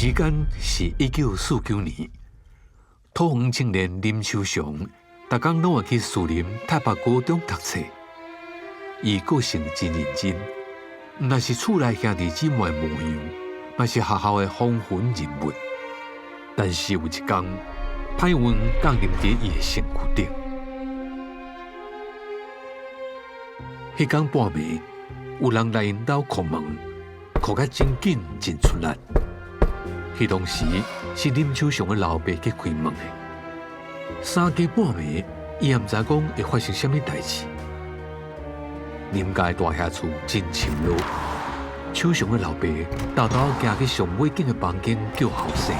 时间是1949年，土黄青年林秋祥，逐工拢会去树林台北高中读册。伊个性真认真，毋但是厝内兄弟姊妹模样，嘛是学校的风云人物。但是有一天，歹运降临伫伊的身躯顶。迄天半暝，有人来因兜叩门，叩甲真紧真出力。迄当时是林秋祥的老爸去开门的。三更半暝，伊也毋知讲会发生什么代志。林家的大厦厝真深落，秋祥的老爸偷偷行去上尾间的房间叫后生，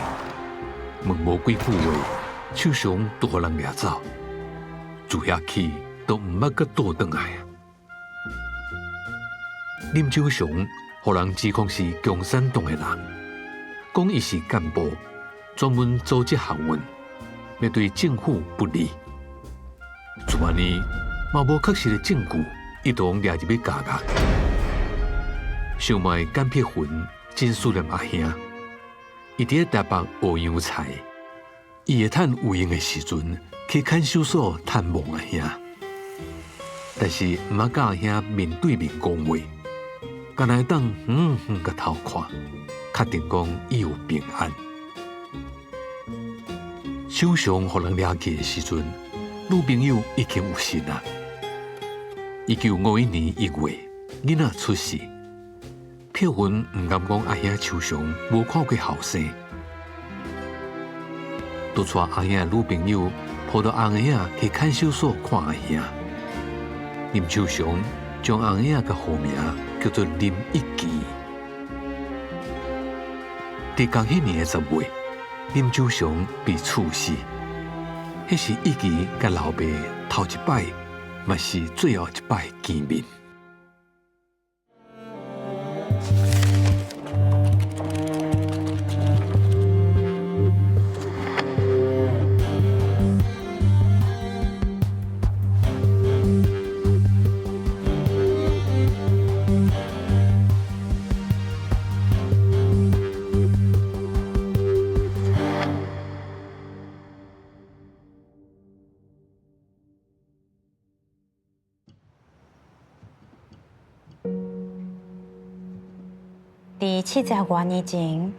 问无几句话，秋祥就互人掠走。自遐起都毋捌阁倒转来啊！林秋祥互人指控是共产党的人，讲伊是干部，专门组织学运，要对政府不利。自安尼，嘛无确实的证据，伊就掠入去监狱。小麦干撇魂，真思念阿兄。伊伫台北学洋菜，伊会趁有闲的时阵去看守所探望阿兄，但是毋捌甲阿兄面对面讲话，敢若当远远甲偷看，确定讲伊有平安。秋祥互人了解的时阵，女朋友已经有身啊。1951年1月，囡仔出世。票魂唔敢讲阿兄秋祥无看过后生，都带阿兄的女朋友抱到红影去看守所看阿兄。林秋祥将红影嘅号名叫做林一基。伫同迄年嘅10月，林秋祥被处死。迄是一基甲老爸头一摆，嘛是最后一摆见面。伫70多年前，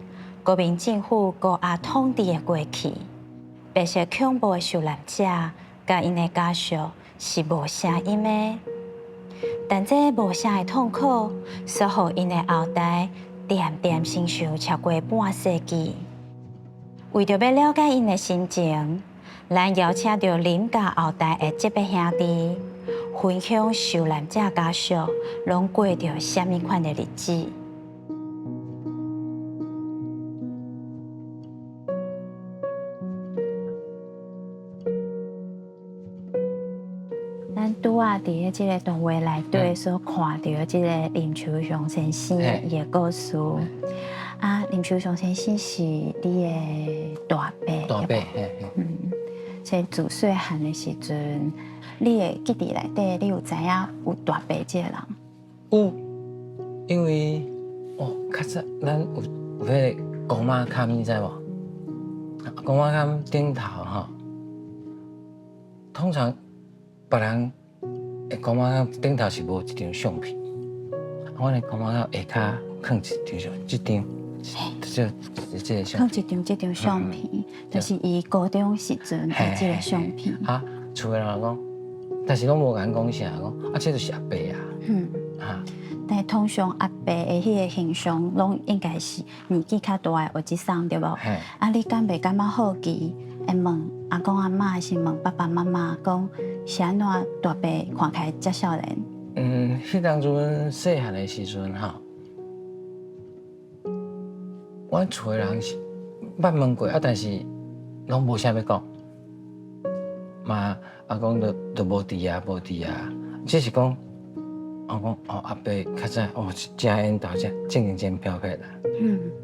国民政府高压统治的过去，白色恐怖的受难者甲因的家属是无声音的，但这无声的痛苦，却互因的后代渐渐承受超过半世纪。为着要了解因的心情，咱邀请到林家后代的这辈兄弟，分享受难者家属拢过着什么款的日子。咱拄啊，伫即个动画内底所看到即个林秋祥先生伊的故事。林秋祥先生是你的大伯。大伯，在自细汉的时阵，你的记忆内底，你有知影有大伯这个人？有，因为较早咱有迄个公妈坎，你知无？公妈坎顶头吼，通常别人的公妈坎顶头是无一张相片，我的公妈坎下骹放一张相，这张。这个相片，放这张相片，就是伊高中时阵的这个相片。厝的人讲，但是拢无敢讲啥，讲这就是阿伯啊。但通常阿伯的迄个形象，拢应该是年纪较大的有一双，对无？你敢袂感觉好奇？会问阿公阿嬷，还是问爸爸妈妈，讲是安怎大伯看起来遮少年？迄当阵细汉的时阵阮厝的人是捌问过但是拢无啥要讲。嘛，阿公都无伫啊，只是讲，我讲阿伯较早真缘投遮正经真飘撇啦。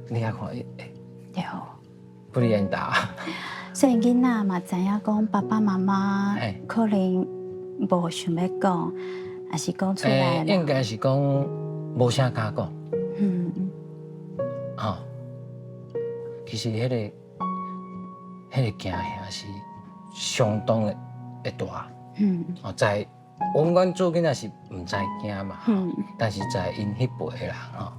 你遐看对，不离缘投。所以囡仔嘛知影讲爸爸妈妈可能无想要讲，还是讲出来。应该是讲无啥敢讲。其实迄个惊吓是相当的大。哦，在阮做囡仔是毋知惊嘛，但是在因迄辈的人吼，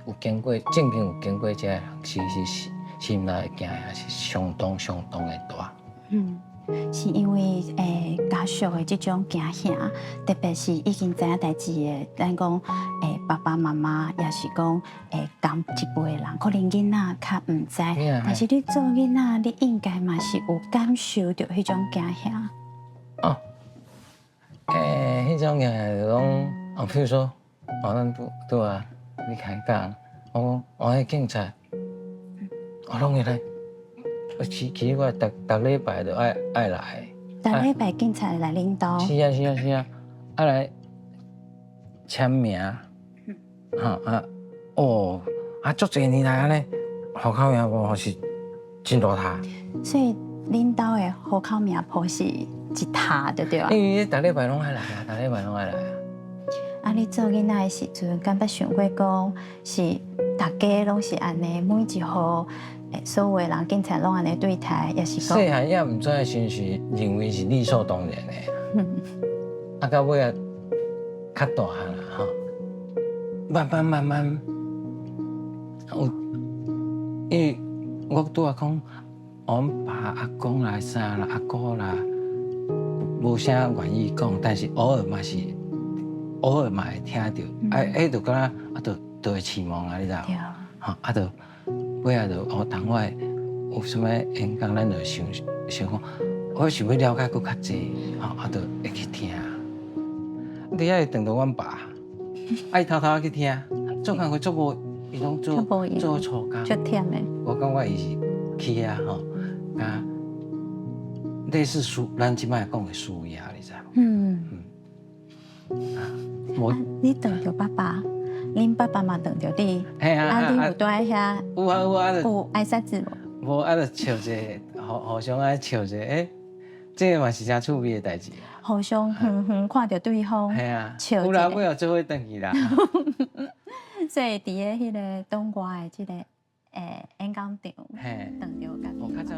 有经过正经有经过这人，其实是心内的惊吓是相当的大。是因为家属的这种惊吓，特别是已经知影代志的，咱讲爸爸妈妈，也是讲同一辈的人，可能囡仔较毋知，但是你做囡仔，你应该嘛是有感受到迄种惊吓。哦，迄种惊吓就讲，譬如说，咱拄啊，你开讲，我迄警察，我拢会来。其实我逐礼拜都爱来。逐礼拜警察来领导。是啊，爱来签名。足侪年来安尼，户口名簿是真大沓。所以领导的户口名簿是一沓，对对啊？因为逐礼拜拢爱来啊，逐礼拜拢爱来啊。啊，你做囡仔的时阵，敢捌想过讲是大家拢是安尼，每一户所有的人警察拢安尼对待，也是讲。细汉也毋知的时是认为是理所当然的。啊，到尾啊，较大汉啦吼，慢慢，因为我拄啊讲，阮爸阿公啦、啥啦、阿姑啦，无啥愿意讲，但是偶尔嘛会听到，就敢若就会期望啊，你知道？吼，就尾啊就同我有啥物演讲，咱就想讲，我想要了解佫较济，就会去听。你遐会等到阮爸，伊偷偷去听，做工课做无，伊拢做粗工，足忝的。我感觉伊是去啊类似咱即摆讲的舒压，你知无？你等着爸爸，恁爸爸嘛等着你。你有在遐？有啊，有爱识字无？无，就笑者，互相爱笑者，这个嘛是真趣味的代志。互相看到对方，笑有啦，尾后做伙转去啦。所以伫个迄个东瓜的即个演讲场，等着家己。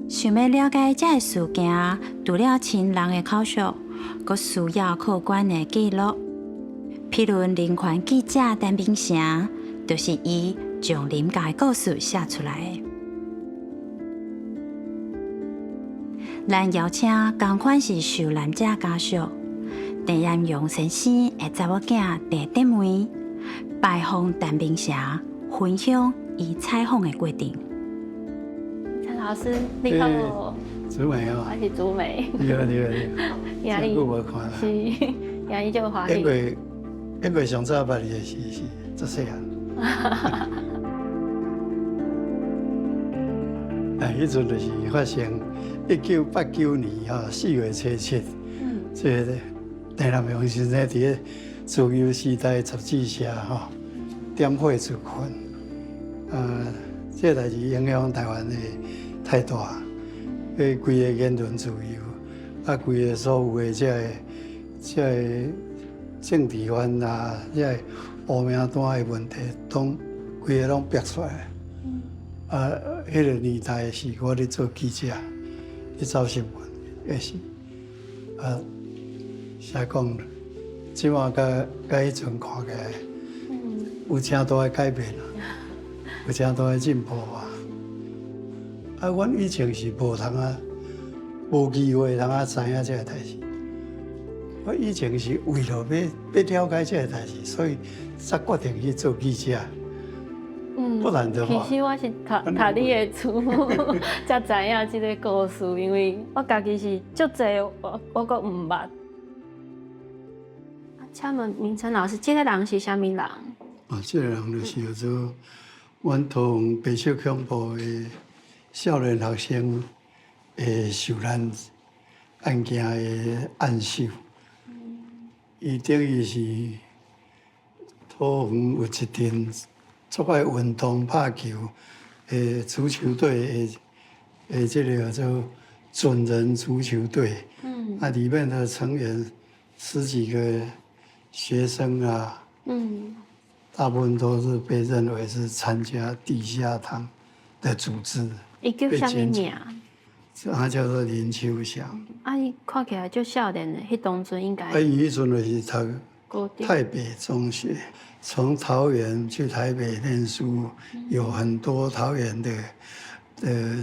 想要了解这个事件，除了亲人的口述，阁需要客观的记录。譬如林权记者陈炳成，就是伊将林家的故事写出来的。咱邀请同款是受难者家属，陈彦勇先生的查某囝陈德梅拜访陈炳成，分享伊采访的过程。陈老师，你好无？竹梅哦，我是竹梅。你好，压力无看啦。是，压力就华丽。因为上早捌你的是足细汉。迄阵就是发生1989年4月初7，这个台南阳先生伫个自由时代杂志社点火自焚，这代志影响台湾的太大，规个言论自由，规个所有的这个政治犯啊，这个黑名单的问题，规个拢逼出来。迄个年代是我咧做记者，咧走新闻，也是啥讲？即马甲迄阵看起来，有真大的改变有真大的进步阮以前是无机会通知影这个代志。我以前是为了要了解这个代志，所以才决定去做记者。不然的话，其实我是读你的书，才知影这个故事，因为我家己是足侪我阁毋捌。请问明成老师，这个人是啥物人？这个人就是叫做阮桃园白色恐怖的少年学生的受难案件的案首。伊等于是桃园有一阵足爱运动拍球的足球队的这个叫做准人足球队。里面的成员10几个学生啊、大部分都是被认为是参加地下党的组织，伊叫啥物名？他叫做林秋祥。伊看起来就少年的，迄当阵应该。伊迄阵就是读高中台北中学，从桃园去台北念书，有很多桃园的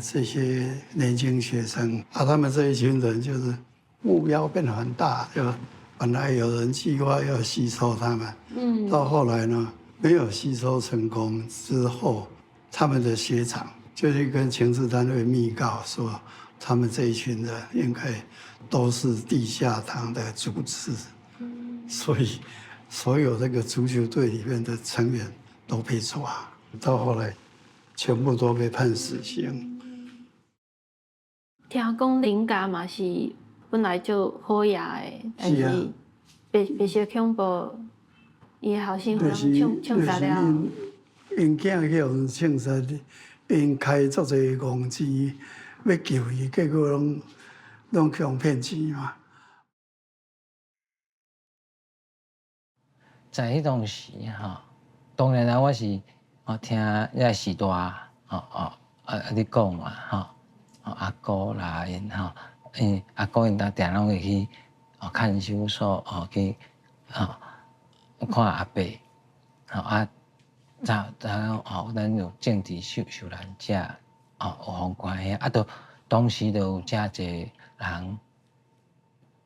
这些年轻学生啊，他们这一群人就是目标变得很大，就本来有人计划要吸收他们，到后来呢没有吸收成功之后，他们的学长就去跟情治单位密告说，他们这一群人应该都是地下党的组织，所以所有这个足球队里面的成员都被抓，到后来全部都被判死刑。听讲林家嘛是本来就好野的，但是被小恐怖，伊的后生互人枪杀了。因囝去互枪杀，因开足侪公钱要救伊，结果拢去互骗钱嘛。在迄当时当然啦，我是听遐时代你讲嘛阿姑啦因阿姑因定拢会去看守所去看阿伯咱有政治受难者有方关遐当时就有遮济人，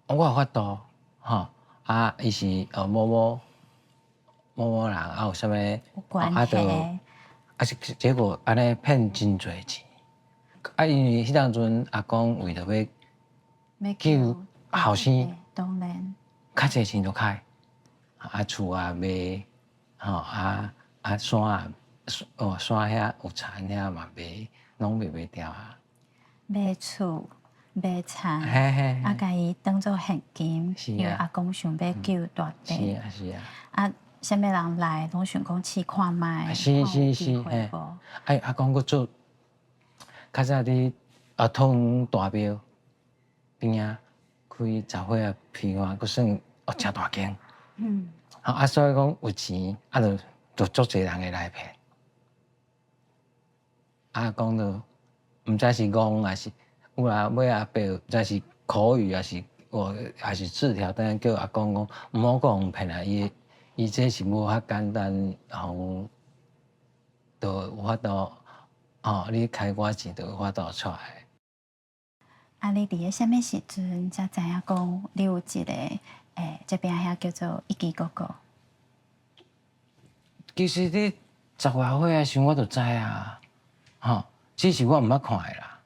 我有法度伊是某人有啥物是结果安尼骗真侪钱，因为迄当阵阿公为着要救后生，当然，较侪钱就开，厝卖，山遐有田遐嘛卖，拢卖掉啊。买厝、买田，嘿，甲伊当做现金，因为阿公想要救大弟。是啊，啥物人来，拢想讲试看卖，是，阿公佫做，较早伫通大庙边啊开杂货啊批发，佫算真大间。所以讲有钱，就足侪人会来骗。阿公就毋知是戆还是有啦，尾阿伯毋知是口语还是字条，等下叫阿公讲毋好讲骗啊，伊这是无遐简单，就有法度你开偌钱就有法度出来。你伫个啥物时阵才知影讲你有一个这边遐叫做一支哥哥？其实你10外岁的时候我就知啊，只是我毋捌看的啦，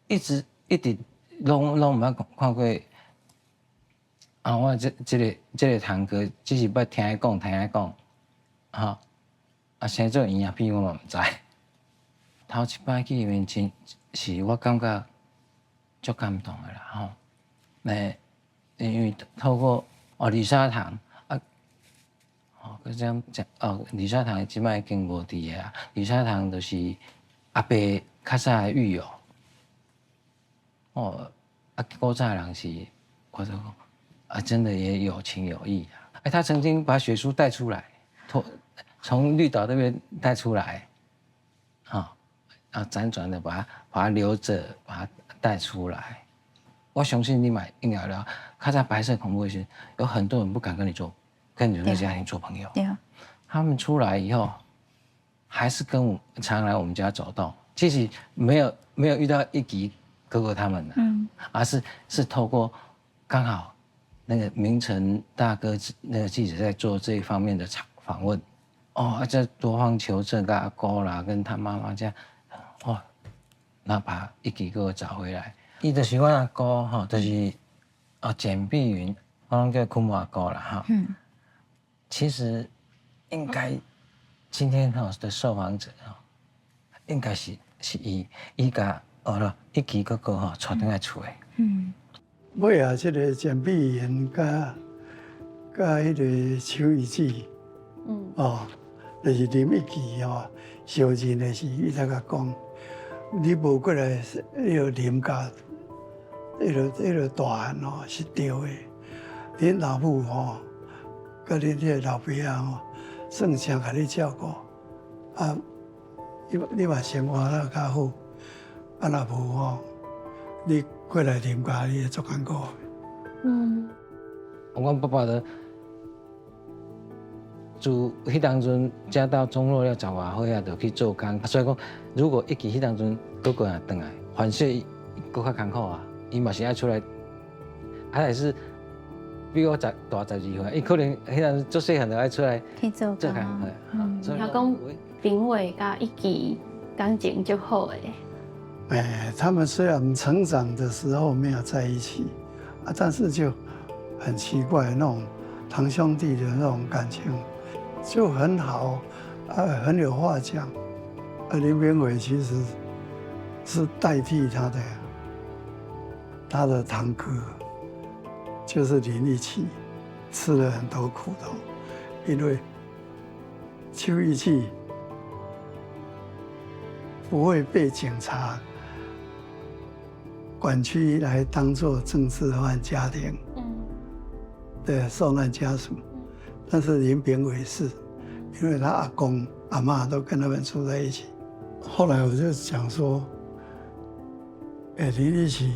一直拢毋捌看过。我这个堂哥只是捌听伊讲，生做营养片我嘛毋知。头一摆去面前是我感觉足感动的啦，因为透过丽莎堂丽莎堂即摆已经无伫个啊，丽莎堂就是阿伯较早的狱友，古早人是我就讲真的也有情有义啊。他曾经把血书带出来，从绿岛那边带出来，然后辗转的把它留着，把它带出来。我相信你买应该了，看在白色恐怖时，有很多人不敢跟你那个家庭做朋友。对。他们出来以后，还是常来我们家走动，其实没有遇到一吉哥哥他们而是透过刚好那个明成大哥那个记者在做这一方面的访问，这多方求证，跟阿姑啦，跟他妈妈这样，那把一吉哥哥找回来。伊就是我阿姑就是简碧云，我拢叫库木阿姑啦其实应该今天的受访者应该是伊甲一吉哥哥带倒来厝的。尾啊，这个简碧云甲迄个邱义志，就是林一吉相认的是，伊才甲讲，你无过来迄个林家，迄个大汉是对的，恁老母甲恁迄个老爸啊吼，算正甲你照顾，啊，你嘛生活得较好，啊若无吼，你过来啉咖你会足艰苦。阮爸爸的，自迄当阵食到中落了10外岁啊，就去做工。所以讲，如果一记迄当阵过过来转来，反正搁较艰苦啊，伊嘛是爱出来，还是比我大12岁，伊可能迄当阵足细汉就爱出来去做做工工。听讲评委甲一记感情就好诶。他们虽然成长的时候没有在一起，啊，但是就很奇怪那种堂兄弟的那种感情，就很好，啊，很有话讲。林炳伟其实是代替他的堂哥，就是林立奇，吃了很多苦头，因为邱义气不会被警察管区来当作政治犯家庭的受难家属，但是林炳伟是，因为他阿公阿嬷都跟他们住在一起。后来我就讲说，林立奇，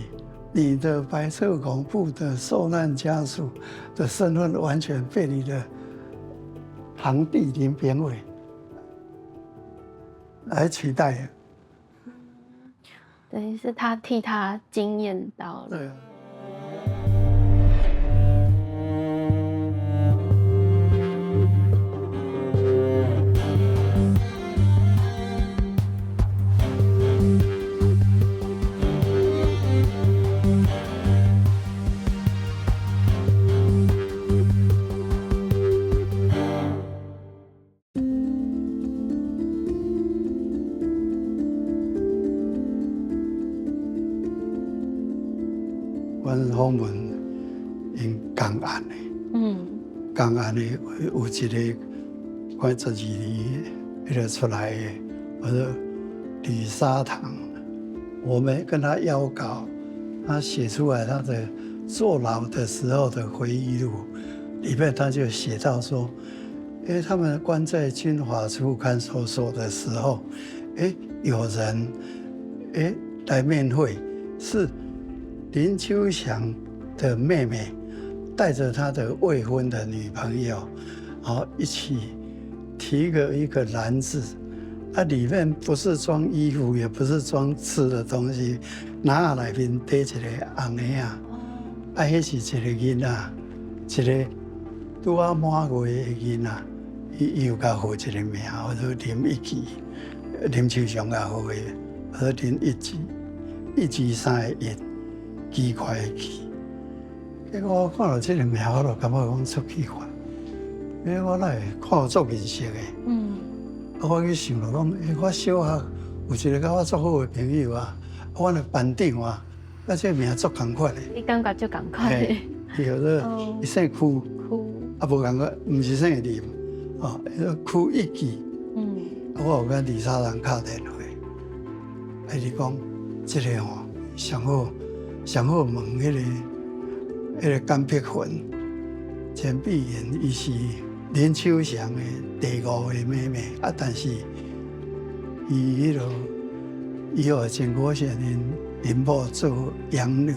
你的白色恐怖的受难家属的身份完全被你的堂弟林炳伟来取代了。等于是他替他经验到了。对啊。阮访问因公安的，公安的有一个快12年迄个出来的，我说李沙堂，我们跟他邀稿，他写出来他的坐牢的时候的回忆录，里面他就写到说，他们关在军法处看守所的时候，有人来面会，是林秋祥的妹妹带着她的未婚的女朋友，一起提一个篮子，那里面不是装衣服，也不是装吃的东西，拿下里面带一个红的啊，迄是一个囡仔，一个拄啊满月的囡仔，伊有甲号一个名，我说林一基，林秋祥甲号的，我说林一基，123个1。奇怪的奇，结果我看到这个名，我就感觉讲出奇怪，因为我来看足面熟的，我去想着讲，我小学有一个甲我足好的朋友啊，我的班长啊，这名足同款的。你感觉就同款的。伊叫做伊姓区，啊无同个，唔是姓林，区一记。我有跟李沙人敲电话，你讲这个上好问迄个甘碧云、钱碧云，伊是林秋祥的第5个妹妹啊，但是伊有真可惜，林某做养女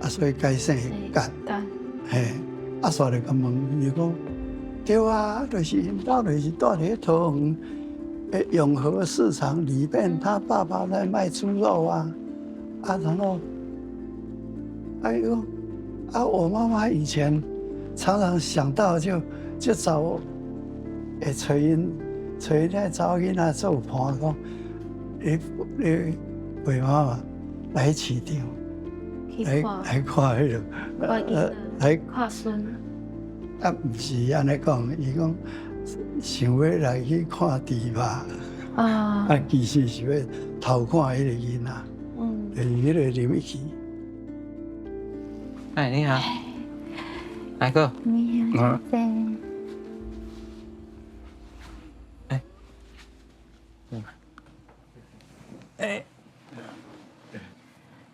啊，所以改姓干。啊，煞来甲问，伊讲对啊，就是因兜就是住伫桃园的永和市场里面，他爸爸在卖猪肉啊。然后，我妈妈以前常常想到就找我，找因来找囡仔做伴，讲你陪妈妈来市场，来看迄个，来看孙。不是安尼讲，伊讲想要来去看猪肉，其实是要偷看迄个囡仔。迄个林一奇，你好，来哥，你好，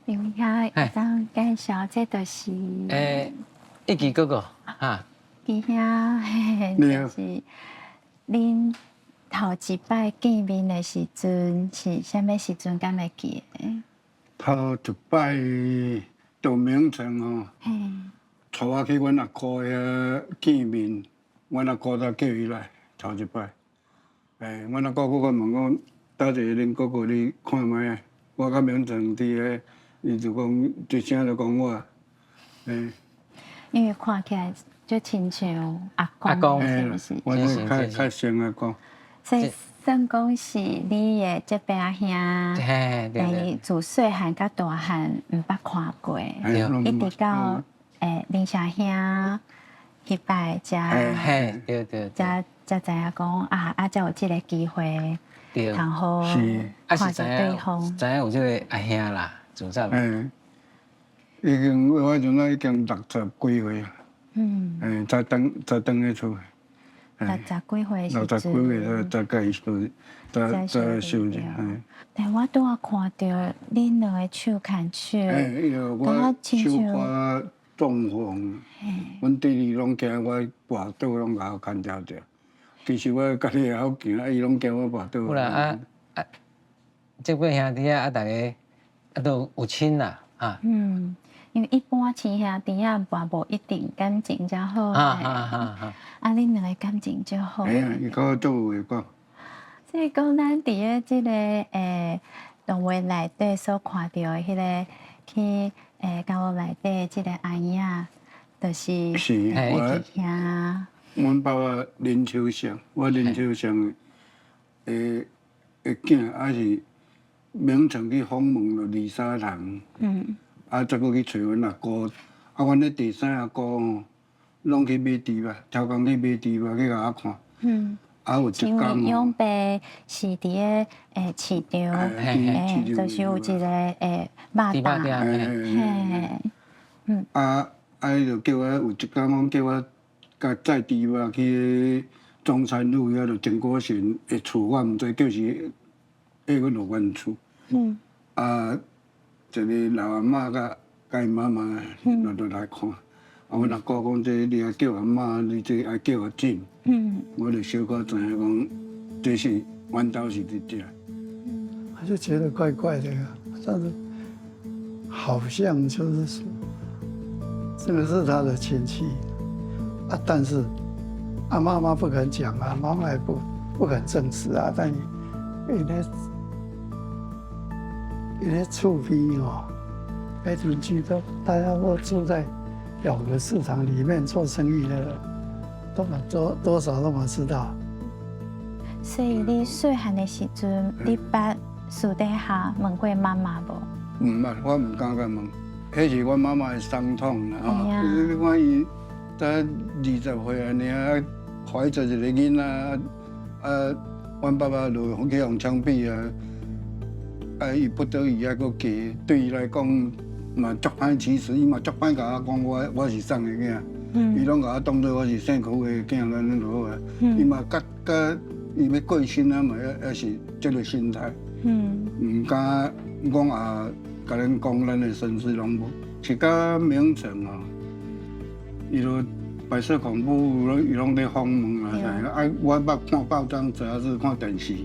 你好，当介绍这就是一记哥哥，哈。记遐嘿，对就是恁头一摆见面的时阵是啥物时阵？敢会记得？头一摆到名城哦，嘿，带我去阮阿姑遐见面，阮阿姑才叫伊来头一摆。阮阿姑佫甲问讲，倒一恁哥哥你看卖啊？我甲名城伫个，伊就讲一声就讲我，因为看起来就亲像阿阿公是不是？我是较先阿公。所以算讲是你的这边兄，嘿，对对。自细汉甲大汉毋捌看过，一直到林小兄迄摆才嘿，对对。才知影讲才有即个机会，对。通好啊是看着对方。知影有这个阿兄啦，自早。已经我阵仔已经60几岁啊。才转去厝。60几岁时60几岁才甲伊才收入。但我拄仔看到恁两个手牵手，我手胯中风，阮弟弟拢惊我跋倒，拢甲我牵条条。其实我家己也好行，伊拢惊我跋倒。有啦这几兄弟啊，大家都有亲啦，因为一般亲兄弟啊，跋无一定感情才好恁两个感情就好。伊甲我做伙讲。所以讲，咱伫个即个动物内底所看到的迄个去教育内底即个阿姨啊，就是我兄。阮爸爸林秋祥，我林秋祥的囝，还是名城去访问了二三堂，再搁去找阮阿姑，阮咧第三阿姑拢去买猪肉，超工去买猪肉去甲我看，有一因为工永伯是伫个市场，就是有一个肉档，伊就叫我有一工讲叫我甲载猪肉去中山路遐，就陈国贤的厝，我毋知叫是阮老阮厝。一个老阿嬷甲伊妈妈，就来看。阮阿姑讲：这你爱叫阿嬷，你这爱叫阿婶。我就小可知影讲，这是阮兜是伫遮。我就觉得怪怪的，但是好像就是说，这个是他的亲戚但是妈妈不肯讲妈妈也不肯证实但因为厝边每邻居都大家都住在表格市场里面做生意的，多少都嘛知道。所以你细汉的时阵，你捌私底下问过妈妈无？毋捌，我毋敢甲问。迄是阮妈妈的伤痛啦你看伊才20岁安尼怀着一个囡仔阮爸爸就去用枪毙伊不得已还佫嫁，对伊来讲嘛足歹其实，伊嘛足歹甲我讲我是送的囝，伊拢甲我当做我是姓苦的囝安尼就好伊嘛甲伊要过身嘛也是这个心态，毋敢讲甲恁讲咱的身世拢无，是甲名城伊就白色恐怖，伊拢在访问我捌看报章，主要是看电视。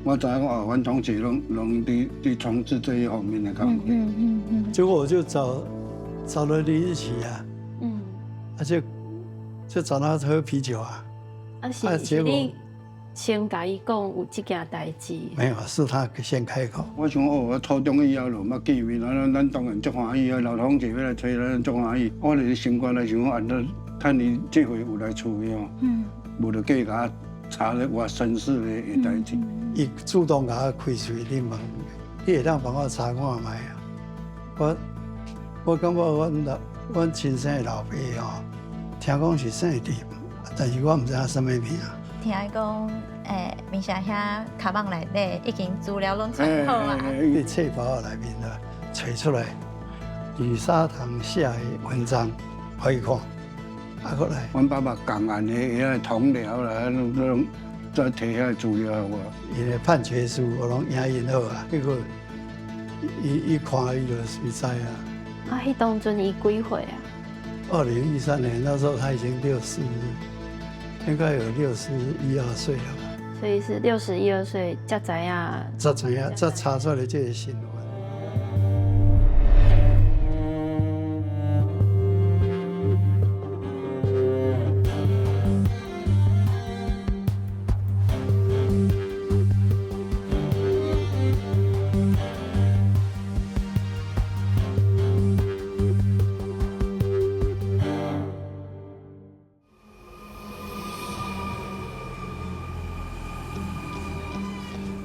我知影讲阮同学拢伫从事这一方面的工作。结果我就找了你一起就找他喝啤酒是你先甲伊讲有这件代志？没有，是他先开口。我想我初中以后就捌见面，咱当然足欢喜老同学要来找咱足欢喜。我就是心肝来想讲，趁伊这回有来厝的无就计甲查咧我身世的代志。伊主动甲我开嘴咧问，你会当帮我查看卖我感觉阮亲生的老爸听讲是姓林，但是我毋知影什么名。听讲，面下遐卡网内底已经资料拢传好啊。伊册包内面找出来李沙堂写的文章，可以看。过来，阮爸爸共案的遐通聊啦，拢再摕遐资料我。伊的判决书我拢影印好结果伊看伊就知迄当阵伊几岁2013年那时候他已经应该有61、2岁了吧？所以是61、2岁才知影，才查出来这个新闻。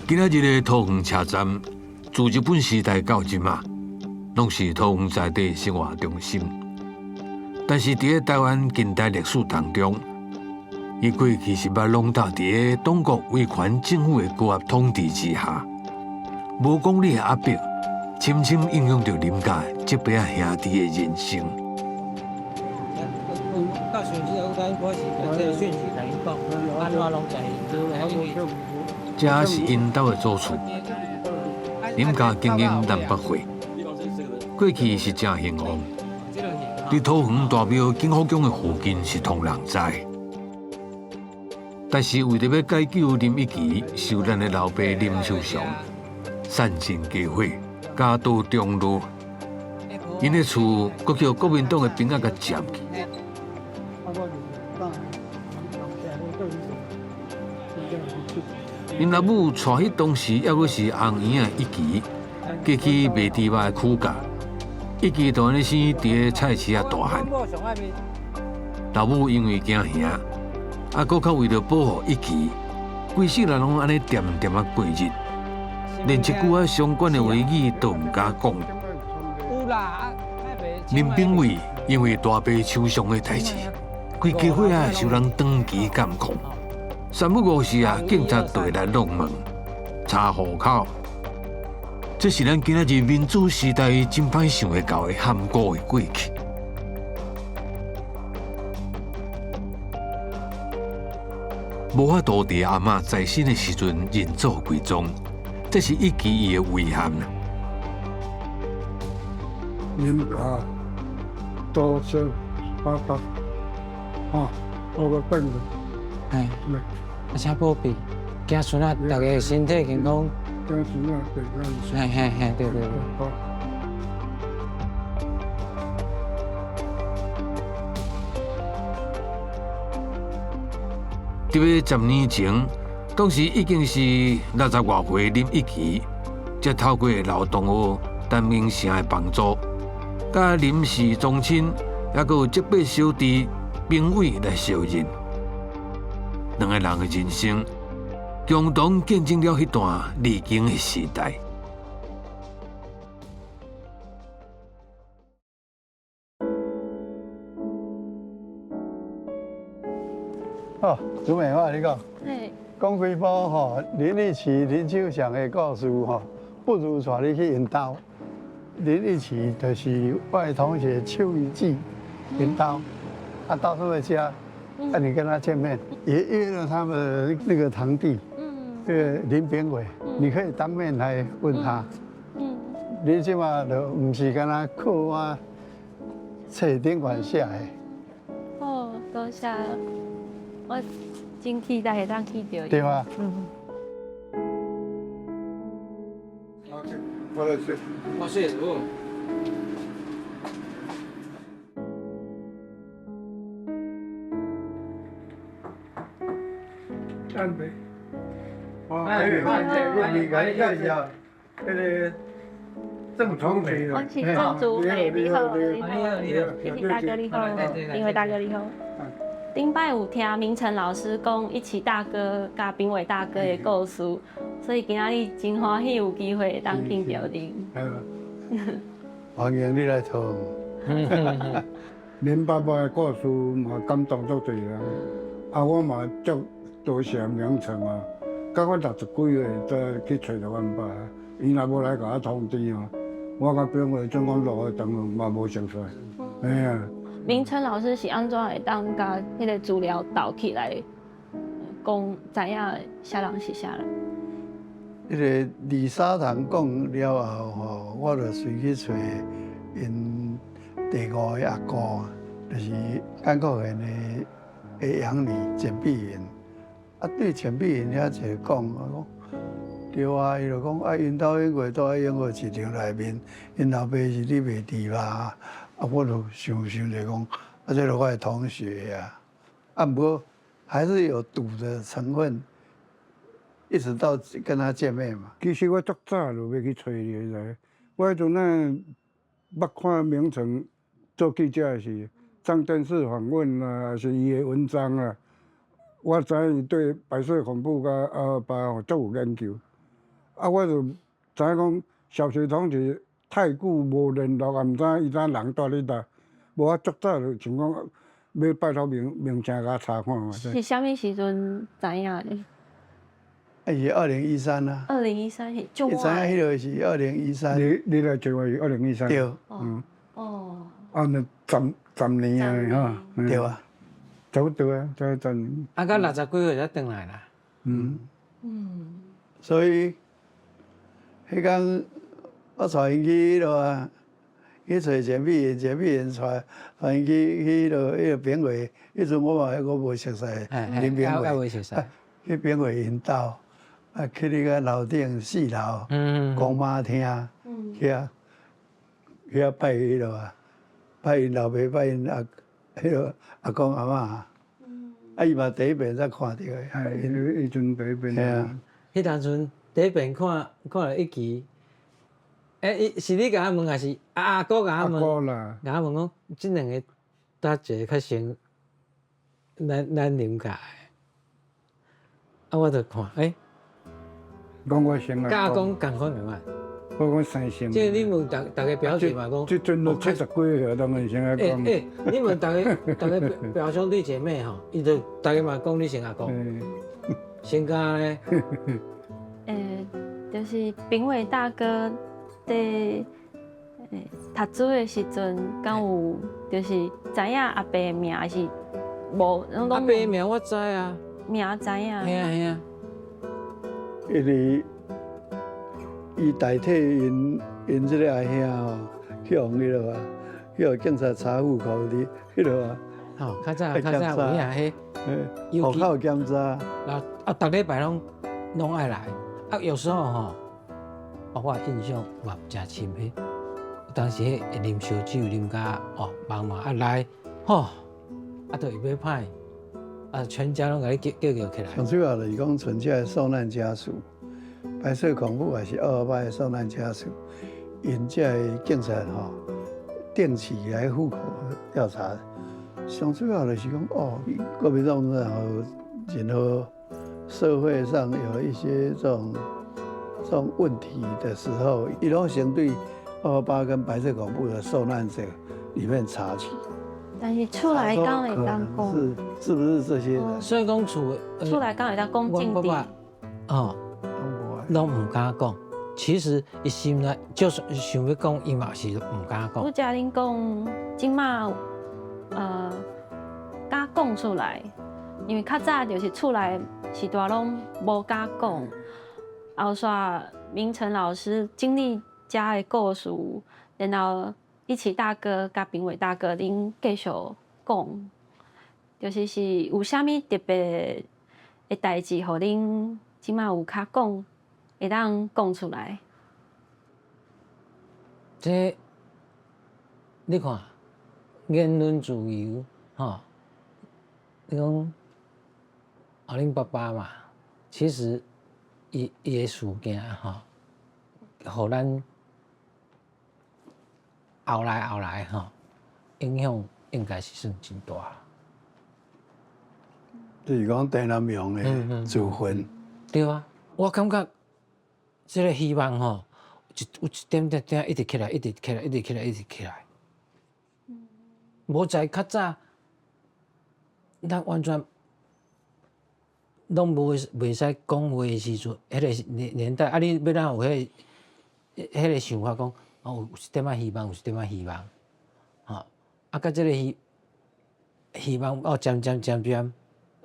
今仔日的桃园车站，自日本时代到即嘛，拢是桃园在地生活中心。但是伫台湾近代历史当中，伊过去是捌笼罩伫党国威权政府的高压统治之下，无讲理的压迫，深深影响着林家这辈仔兄弟的人生。到选举有咱我是这个选举来讲，安怎拢在这是因兜的祖厝，林家经营南北会，过去是真兴旺。伫桃园大庙景福宫的附近是通人知，但是为着要解救林一奇受难的老爸林秋祥，散尽家伙，家道中落，因的厝阁叫国民党的兵仔甲占去。因老母带迄当时还阁是红颜的一奇，过去卖猪肉的苦架，一奇就安尼生伫咧菜市啊大汉。老母因为惊兄，阁较为了保护一奇，规世人拢安尼恬恬啊过日，连一句啊相关的话语都毋敢讲。林炳伟因为大伯受伤的代志，规家伙啊受人长期监控。3不5时啊，警察就会来弄门、查户口。这是咱今仔日民主时代真歹想会到的含糊的过去。无法度伫阿嬷在生的时阵认祖归宗，这是一期伊的遗憾。林家多少发达，我个本事。哎，请保庇，子孙啊，大家身体健康。子孙啊，健康。嘿，对。好。伫咧10年前，当时已经是60外岁林一奇，则透过劳动学陈明成的帮助，甲林氏宗亲，还有7、8小弟兵伟来相认。两个人的人生共同见证了迄段历经的时代。哦，朱美华，你讲，讲几部林立奇、林秋祥的故事不如带你去因兜。林立奇就是我的同学邱一记因兜，到时候家。你跟他见面，也约了他们那个堂弟，林炳伟，你可以当面来问他。你即马就唔是干那靠我册顶管写的。哦，多谢了，我真期待会当去到伊。对吧？我来说，我说哦。安排。你介绍一下，那个正统的。我是郑竹美，你好，你好，大哥你好，炳伟大哥你好。顶摆有听明成老师讲一起大哥甲炳伟大哥的故事，所以今仔日真欢喜有机会当见到您。欢迎你来讨。恁爸爸的故事嘛感动足多人，我嘛足多谢明成啊，到我60几岁才去找着阮爸，伊若无来甲我通知我甲炳伟总讲落去当嘛无熟悉，哎呀。明成老师是安怎会当甲迄个资料倒起来，讲知影啥人是啥人？迄个李沙堂讲了后我就随去找因第5个阿哥，就是甘苦园的养女简碧云，啊，对简碧云遐一个讲，对啊，伊就讲啊，因兜迄月住喺永和市场内面，因老爸是你卖猪肉，啊，我就想着讲，啊，这是我的同学呀，啊，不过还是有赌的成分，一直到跟他见面嘛。其实我足早就要去找伊个，我迄阵捌看名城做记者时，上电视访问啊，还是伊的文章啊，我知伊对白色恐怖甲阿爸足有研究。啊，我就知影讲小学同学太久无联络，也毋知伊哪人住咧倒。无我足早就想讲要拜托名城甲查看嘛。是啥物时阵知影的？是2013啊。2013是就你知影迄个是2013。你来找我是2013。对。哦。啊，那十年啊，哈。对啊。差不多啊，才10年。啊，到60几岁才转来啦。所以，迄天我带因去迄落啊，去找简碧云，简碧云带因去迄个评委，迄阵我无熟悉林评委，未熟悉。去评委因兜，啊去迄个楼顶4楼，公妈厅，遐拜迄落啊，拜因老爸，拜因迄落阿公阿嬷，啊伊嘛第一遍才看到的，迄阵第一遍。嘿啊。迄当阵第一遍看了一期，是你甲我问，还是阿哥甲我问？阿哥啦。甲我问讲，即两个搭一个较先，咱啉家的。啊，我就看，讲我先啊。甲阿公共款个嘛。我讲生先。即你问大家表示嘛讲。即阵都70几岁，当然先阿公。你问大家表兄弟姐妹吼，伊就大家嘛讲你先阿公。先家咧，就是评委大哥在读书的时阵，敢有就是知影阿伯的名，还是无？阿伯的名我知啊，名知影。嘿啊。因为伊代替因即个阿兄吼，去互迄落啊，去互警察查户口哩，迄落啊。吼，较早有影迄。户口检查。逐礼拜拢爱来，有时候吼，我印象嘛真深迄，当时会啉烧酒，啉甲忙嘛来，就预备歹，全家拢甲你叫起来。上主要就是讲存这受难家属，白色恐怖还是228的受难家属，因这警察定期来户口调查。上主要就是讲国民党然后社会上有一些这种问题的时候，伊拢先对228跟白色恐怖的受难者里面查起。但是出来刚会当讲，是不是这些人？所以讲出来刚会当讲政治，拢唔敢讲。其实伊心内就算想要讲，伊嘛是唔敢讲。拄则恁讲，即马敢讲出来，因为较早就是出来时代拢无敢讲。后煞明成老师经历家的故事，然后一起大哥甲评委大哥恁继续讲，就是有啥物特别的代志，互恁即马有较讲，会当讲出来。这你看，言论自由，你讲恁爸爸嘛，其实伊的事件互咱后来影响应该是算真大。就是讲陈南阳的自焚。对啊，我感觉这个希望有一点点一直起来，一直起来。无在较早，咱完全拢袂使讲话的时阵，迄个年代，你要咱有迄个想法讲，有一点仔希望，有一点仔希望，甲这个希望渐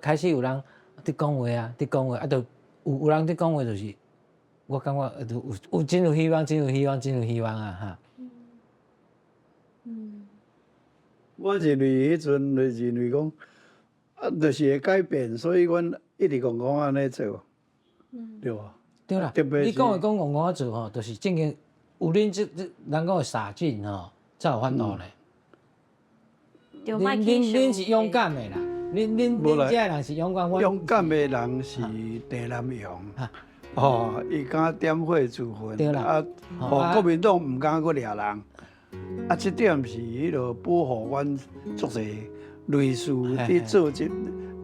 开始有人伫讲话啊，就有人伫讲话，就是我感觉有真有希望啊我认为迄阵就认为讲，就是会改变，所以阮一直讲安尼做，对吧？对啦，特别是你讲的讲我做吼，就是正经有恁这人讲的洒劲吼，才有法度咧。就莫去恁是勇敢的啦，恁这人是勇敢，勇敢的人是地南洋，哦，伊敢点火自焚，对啦啊，哦，国民党毋敢去掠人，啊，这点是迄落保护阮足侪类似伫做这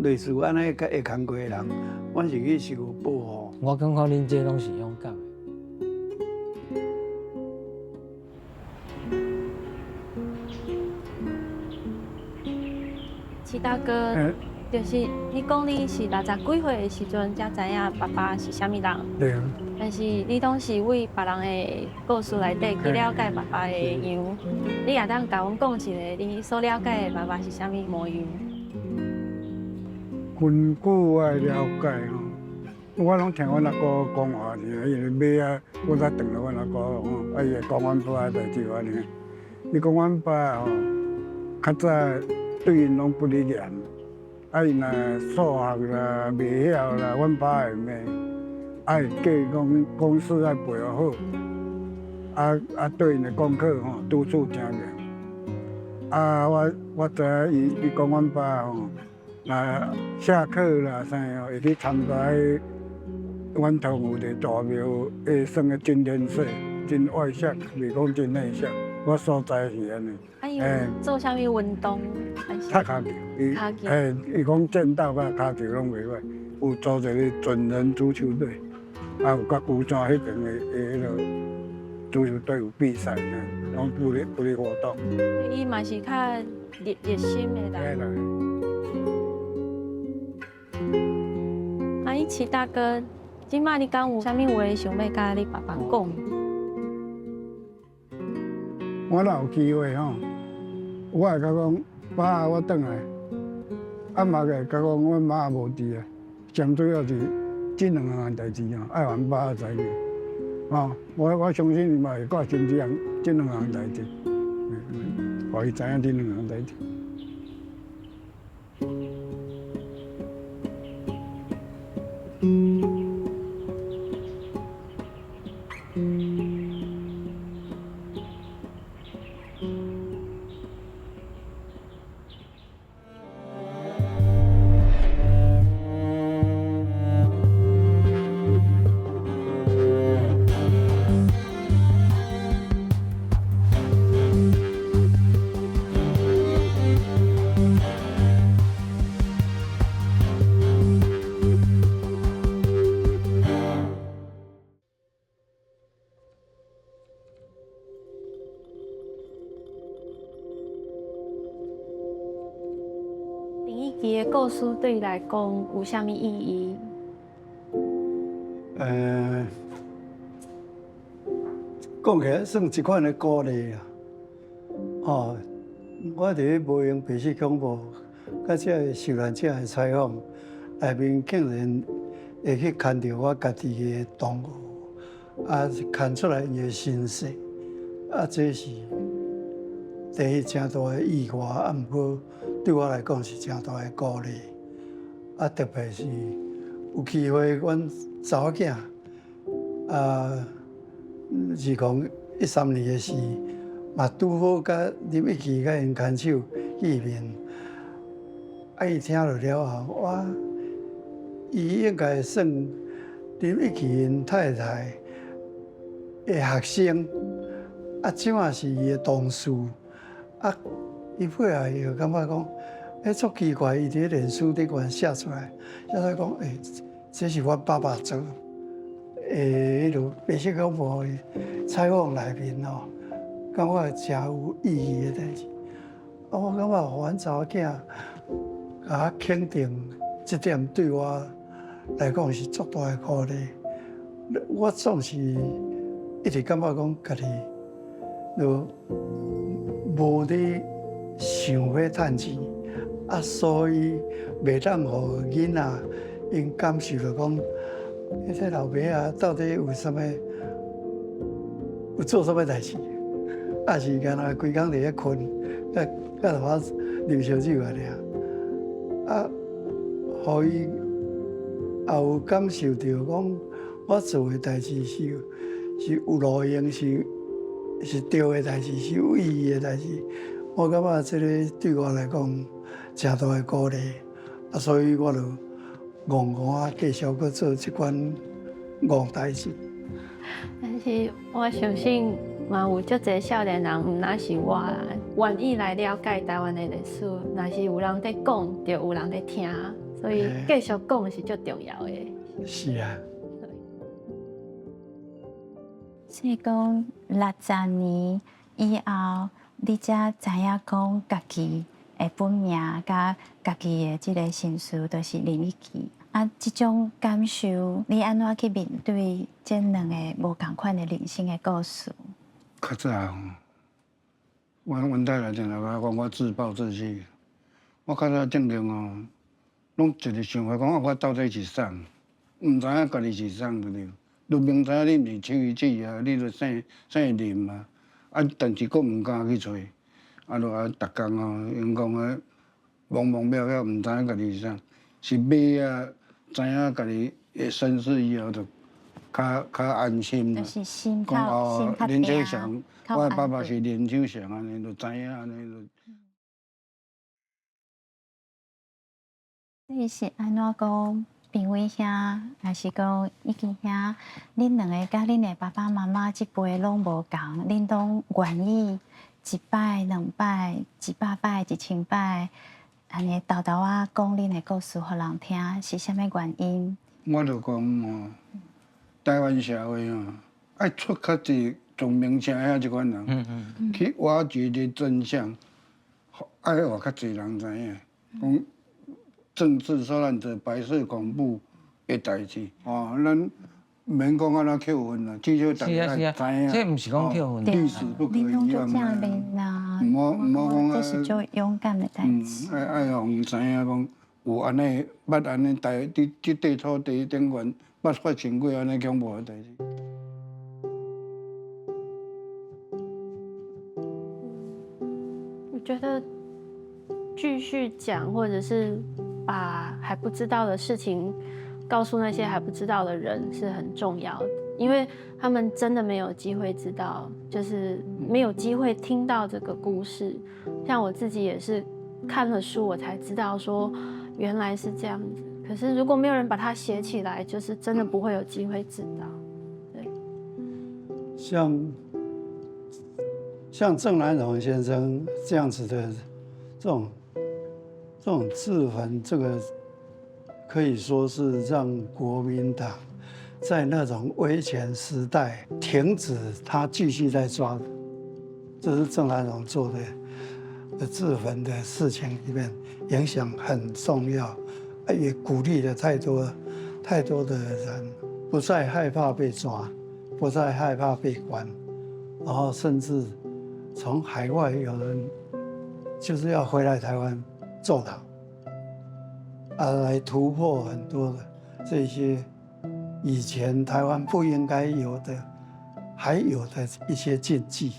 类似安尼个工作的人，阮是去受保护。我感觉恁这拢是勇敢的。齐大哥，就是你讲你是60几岁的时阵才知影爸爸是啥物人，对啊，但是你拢是为别人的故事内底去了解爸爸的样，你也当甲阮讲一个你所了解的爸爸是啥物模样？根据我的了解吼，我拢听阮阿哥讲话尔，因为尾啊，我才转来阮阿哥吼，伊会讲阮爸的代志安尼。伊讲阮爸吼，较早对因拢不理解，啊，伊若数学啦袂晓啦，阮爸会骂，啊会叫伊讲公式爱背好，啊对因的功课吼督促听着。啊，我知影伊讲阮爸吼。若下课啦啥哦，会去参加阮头有一个大庙会算个真连续、真外向，袂讲真内向。我所在是安尼。啊，伊有做啥物运动？还是踢骹球，伊讲剑道甲骹球拢袂歹，有组一个准人足球队，啊有甲古庄迄边的迄落足球队有比赛呢，拢鼓励活动。伊嘛是较热心的人。啊，伊齐大哥，即摆你敢有啥物话想要甲你爸爸讲？我若有机会吼，我会甲讲，爸，我转来，啊嘛会甲讲，阮妈也无伫啊，上主要是这两项代志吼，爱还爸知去，吼，我相信伊嘛会挂心这两项代志，互伊知影这两项代志。伊的故事对你来讲有啥物意义？讲起来算一款的鼓励啊。哦，我伫咧无用白色恐怖，甲这受难者的采访内面，竟然会去看到我家己的动物，啊，看出来伊的身世，啊，这是第一正大的意外，啊，毋过对我来讲是正大的鼓励，啊，特别是有机会，阮查某囝，2013年的事，嘛拄好甲林一奇甲因牵手见面，啊，伊听了后，伊应该算林一奇因太太的学生，啊，即马是伊的同事，啊，伊配合伊就感觉讲，足奇怪，伊伫脸书顶悬写出来讲，这是阮爸爸做。迄落白色恐怖的采访内面吼，感觉真有意义的代志。啊，我感觉阮查某囝甲我肯定，这点对我来讲是足大的鼓励。我总是一直感觉讲家己就无咧想要趁钱，啊，所以袂当互囡仔因感受到讲。这老爸啊，到底有做什么代志？啊是干那规工伫咧困，甲我啉烧酒啊尔，互伊也有感受到讲我做的代志是有路用，是对的代志，是有意义的代志。我感觉这个对我来讲真大的鼓励，所以我就硬继续去做这款硬代志。但是我相信嘛有足侪少年人，毋那是我啦，愿意来了解台湾的历史。若是有人在讲，就有人在听，所以继续讲是最重要的。是啊。所以讲60年以后，你才知影讲家己的本名甲家己的即个身世都是林义基。啊，即种感受，你安怎去面对这两个无同款的人生的故事？较早吼，阮太太定来讲我自暴自弃。我较早正经哦，拢一直想法讲我到底是啥，毋知影家己是啥就对。你明知影你毋是手艺子啊，你就姓林啊，但是佫毋敢去找，就逐工哦，因讲懵懵渺渺，毋知影家己是啥，是尾啊。知影家己的身世以后，就较安心啦。就是心讲较林秋祥，我的爸爸安是林秋祥，安尼就知影安尼就。你是安怎讲？评委兄，还是讲义基兄，恁两个甲恁的爸爸妈妈即辈拢无共，恁拢愿意1摆、2摆、100摆、1000摆。安尼豆豆啊，讲恁的故事互人听，是啥物原因？我就讲哦，台湾社会哦，爱出较济从明星遐即款人，去挖掘啲真相，爱互较济人知影，讲政治受难者、白色恐怖的代志，哦，咱免讲安怎扣分啦，至少大家知影。这毋是讲扣分，历史不可恁拢遗忘就这样的。啦，唔好讲这是就勇敢的代志。爱互知影讲有安尼，捌安尼即块土地顶悬，捌发生过安尼恐怖的代志。我觉得继续讲，或者是把还不知道的事情告诉那些还不知道的人是很重要的，因为他们真的没有机会知道，就是没有机会听到这个故事。像我自己也是看了书，我才知道说原来是这样子。可是如果没有人把它写起来，就是真的不会有机会知道。对，像郑南榕先生这样子的这种自焚，这个可以说是让国民党在那种威权时代停止他继续在抓的，这是郑南榕做的自焚的事情里面影响很重要，也鼓励了太多的人不再害怕被抓，不再害怕被关，然后甚至从海外有人就是要回来台湾坐牢，来突破很多的这些以前台湾不应该有的，还有的一些禁忌。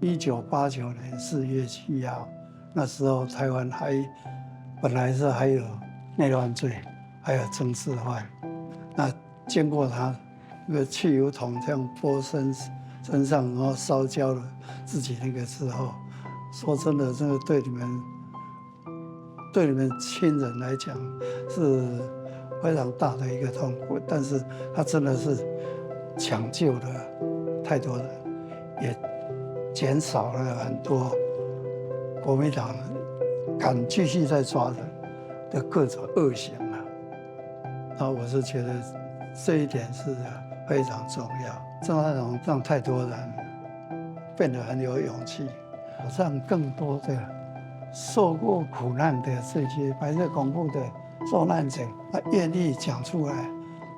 1989年4月7号，那时候台湾本来是还有内乱罪，还有政治犯。那经过他那个汽油桶这样泼身上，然后烧焦了自己那个之后，说真的，这个对你们亲人来讲是非常大的一个痛苦，但是他真的是抢救了太多人，也减少了很多国民党敢继续在抓的各种恶行啊。那我是觉得这一点是非常重要，郑南榕让太多人变得很有勇气，让更多的受过苦难的这些白色恐怖的受难者，他愿意讲出来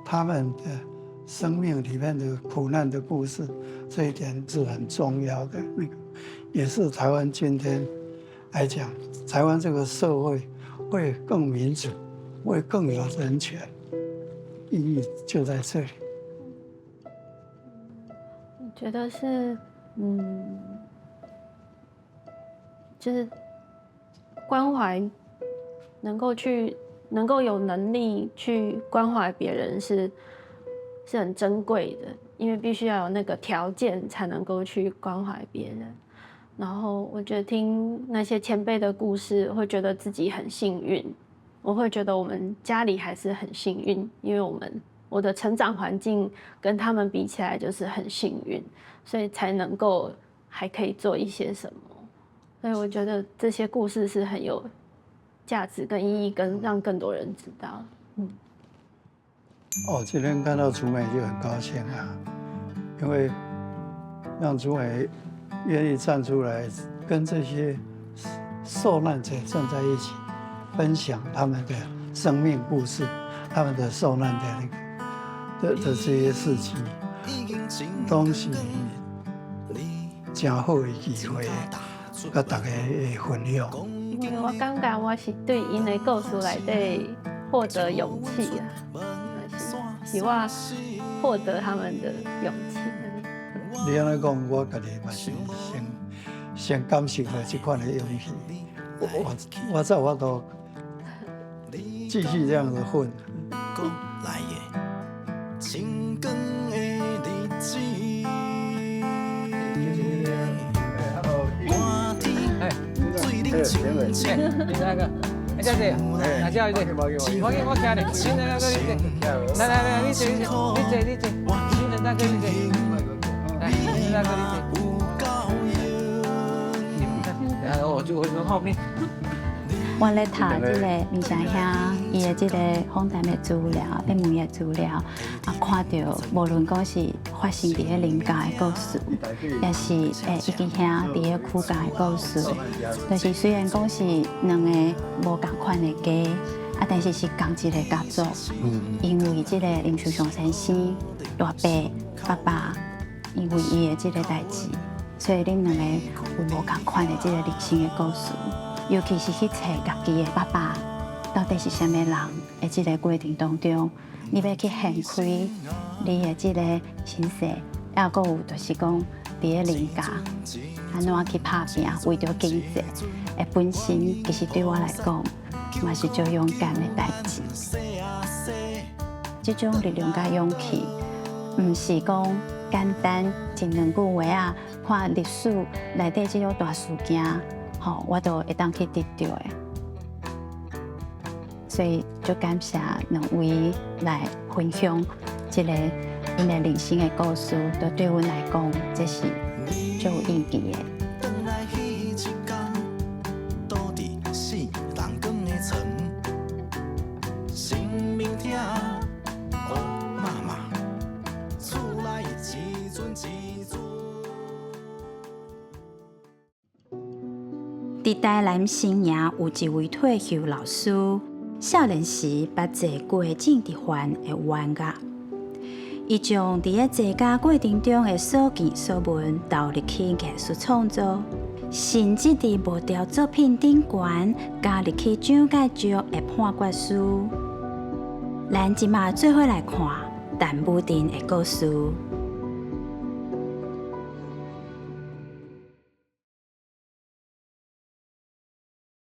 他们的生命里面的苦难的故事，这一点是很重要的。那个也是台湾今天来讲，台湾这个社会会更民主，会更有人权，意义就在这里。我觉得是，就是关怀，能够有能力去关怀别人是很珍贵的，因为必须要有那个条件才能够去关怀别人。然后我觉得听那些前辈的故事，会觉得自己很幸运。我会觉得我们家里还是很幸运，因为我的成长环境跟他们比起来就是很幸运，所以才能够还可以做一些什么。所以我觉得这些故事是很有价值跟意义，跟让更多人知道。今天看到竹美就很高兴啊，因为让竹美愿意站出来，跟这些受难者站在一起，分享他们的生命故事，他们的受难的这些事情，都是真好的机会，跟大家的分享。因为我感觉我是对因的故事内底获得勇气啊，是我获得他们的勇气。你安尼讲，我家己嘛是先感受到这款的勇气，我在我都继续这样子混。你那个，哎，这是，哪只？我听你，你那个你坐，来，你坐，新人大哥你坐，来，新人大哥你坐，然后我就后面。我咧读即个明祥兄伊的即个访谈的资料、论文的资料，看到无论讲是发生伫咧林家的故事，也是一支兄伫咧区家的故事，就是虽然讲是两个无同款的家，但是是同一个家族。因为即个林树祥先生大爸爸，因为伊的即个代志，所以恁两个有无同款的即个人生的故事。尤其是去找家己的爸爸到底是什么人的这个过程当中，你要去掀开你的这个身世，还有就是讲伫咧林家安怎去打拼，为着经济，本身其实对我来讲，嘛是最勇敢的代志。这种力量甲勇气，唔是讲简单一两句话啊，看历史内底这种大事件。我都会当去得到的，所以就感谢两位来分享这个因的人生的故事，都对阮来讲，这是最有意义的。伫台南新营有一位退休老师，少年时捌坐过郑迪环的冤家，伊将伫咧坐家过程中的所见所闻投入去艺术创作，甚至伫无条作品顶悬加入去蒋介石的判决书。咱即马做伙来看陈武定的故事。